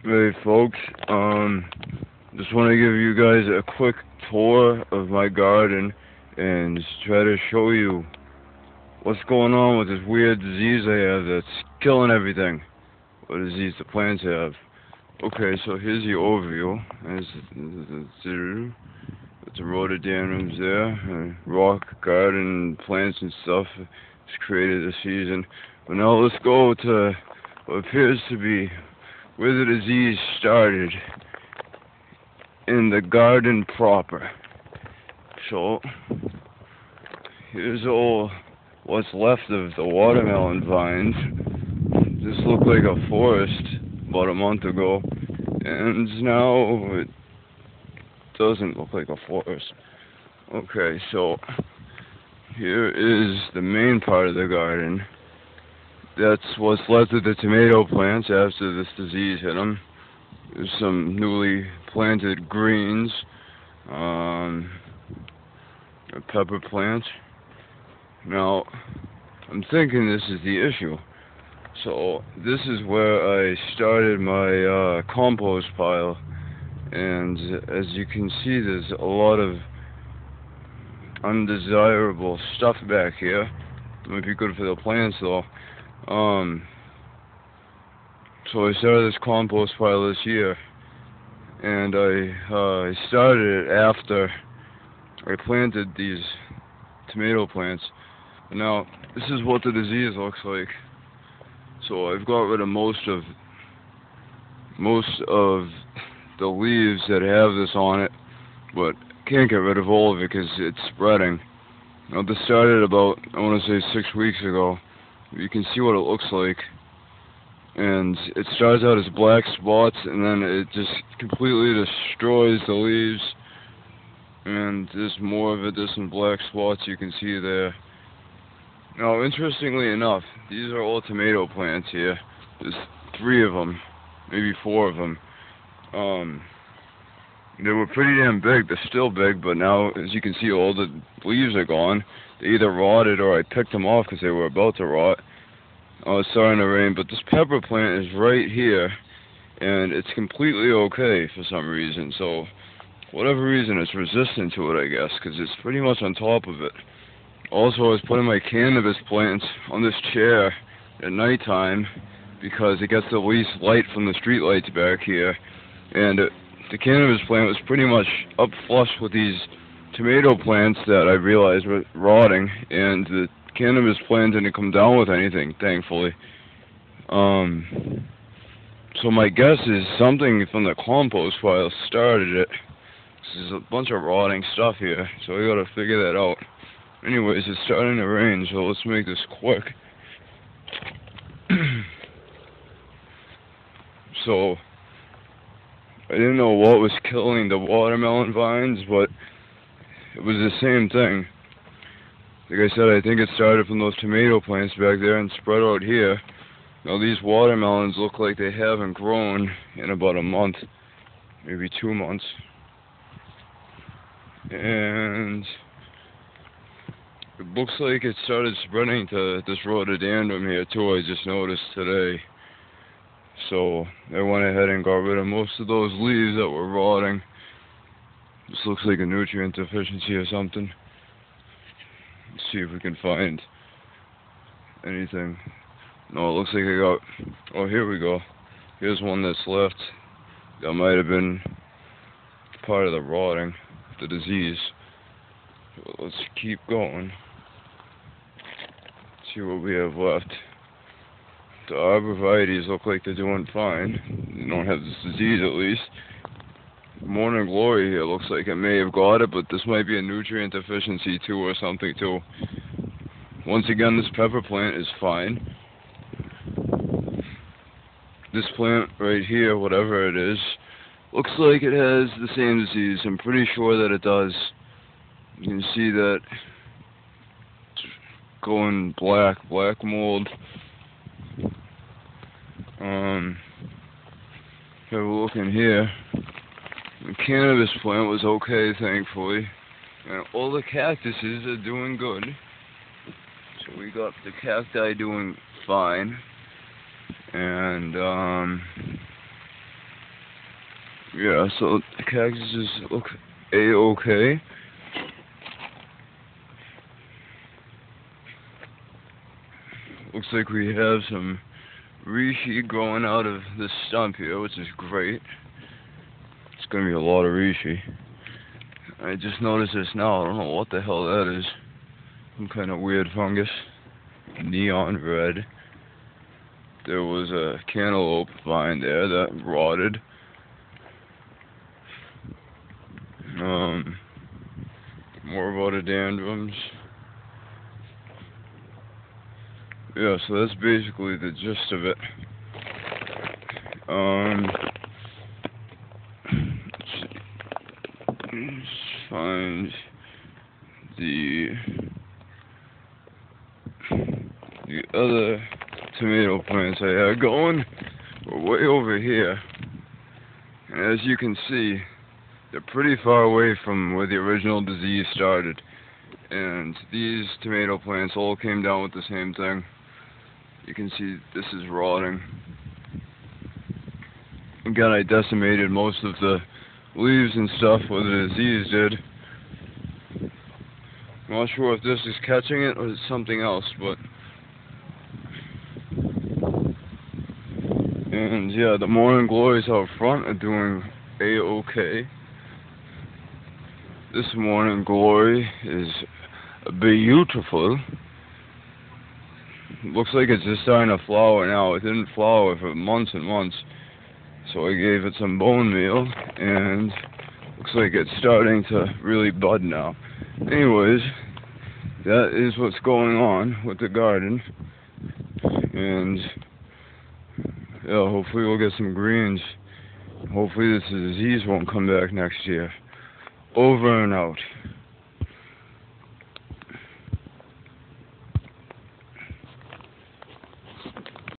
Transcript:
Hey folks, just want to give you guys a quick tour of my garden and just try to show you what's going on with this weird disease I have that's killing everything. What disease the plants have. Okay, so here's the overview. There's the rhododendrons there, rock garden plants and stuff. It's created this season. But now let's go to what appears to be where the disease started in the garden proper. So here's all what's left of the watermelon vines. This looked like a forest about a month ago, and now it doesn't look like a forest. Okay, so here is the main part of the garden. That's what's left of the tomato plants after this disease hit them. There's some newly planted greens, a pepper plant. Now, I'm thinking this is the issue. So, this is where I started my compost pile. And as you can see, there's a lot of undesirable stuff back here. It might be good for the plants though. So I started this compost pile this year, and I started it after I planted these tomato plants. And now this is what the disease looks like. So I've got rid of most of the leaves that have this on it, but can't get rid of all of it because it's spreading. Now this started about, I want to say 6 weeks ago. You can see what it looks like, and it starts out as black spots, and then it just completely destroys the leaves, and there's more of it. There's some black spots you can see there. Now, interestingly enough, these are all tomato plants here. There's 3 of them, maybe 4 of them. They were pretty damn big. They're still big, but now, as you can see, all the leaves are gone. They either rotted or I picked them off because they were about to rot. Oh, it's starting to rain, but this pepper plant is right here, and it's completely okay for some reason. So, whatever reason, it's resistant to it, I guess, because it's pretty much on top of it. Also, I was putting my cannabis plants on this chair at nighttime because it gets the least light from the street lights back here, and the cannabis plant was pretty much up flush with these tomato plants that I realized were rotting, and the cannabis plant didn't come down with anything, thankfully. So my guess is something from the compost pile started it. There's a bunch of rotting stuff here, so we gotta figure that out. Anyways, it's starting to rain, so let's make this quick. So I didn't know what was killing the watermelon vines, but it was the same thing. Like I said, I think it started from those tomato plants back there and spread out here. Now these watermelons look like they haven't grown in about a month, maybe 2 months. And it looks like it started spreading to this rhododendron here too, I just noticed today. So I went ahead and got rid of most of those leaves that were rotting. This looks like a nutrient deficiency or something. Let's see if we can find anything. No, it looks like I got... Oh, here we go. Here's one that's left. That might have been part of the rotting, the disease. So let's keep going. See what we have left. The arborvitaes look like they're doing fine. They don't have this disease, at least. Morning Glory here looks like it may have got it, but this might be a nutrient deficiency too, or something too. Once again, this pepper plant is fine. This plant right here, whatever it is, looks like it has the same disease. I'm pretty sure that it does. You can see that it's going black mold. Have a look in here. The cannabis plant was okay, thankfully. And all the cactuses are doing good. So we got the cacti doing fine. And Yeah, so the cactuses look A-okay. Looks like we have some reishi growing out of this stump here, which is great. It's gonna be a lot of reishi. I just noticed this now. I don't know what the hell that is. Some kind of weird fungus. Neon red. There was a cantaloupe vine there that rotted. More rhododendrons. Yeah, so that's basically the gist of it. Let's find the other tomato plants I had going. We're way over here, and as you can see, they're pretty far away from where the original disease started. And these tomato plants all came down with the same thing. You can see this is rotting. Again, I decimated most of the leaves and stuff where the disease did. I'm not sure if this is catching it or it's something else, but... And yeah, the morning glories out front are doing A-okay. This morning glory is beautiful. Looks like it's just starting to flower now. It didn't flower for months and months. So I gave it some bone meal, and looks like it's starting to really bud now. Anyways, that is what's going on with the garden. And yeah, hopefully we'll get some greens. Hopefully this disease won't come back next year. Over and out.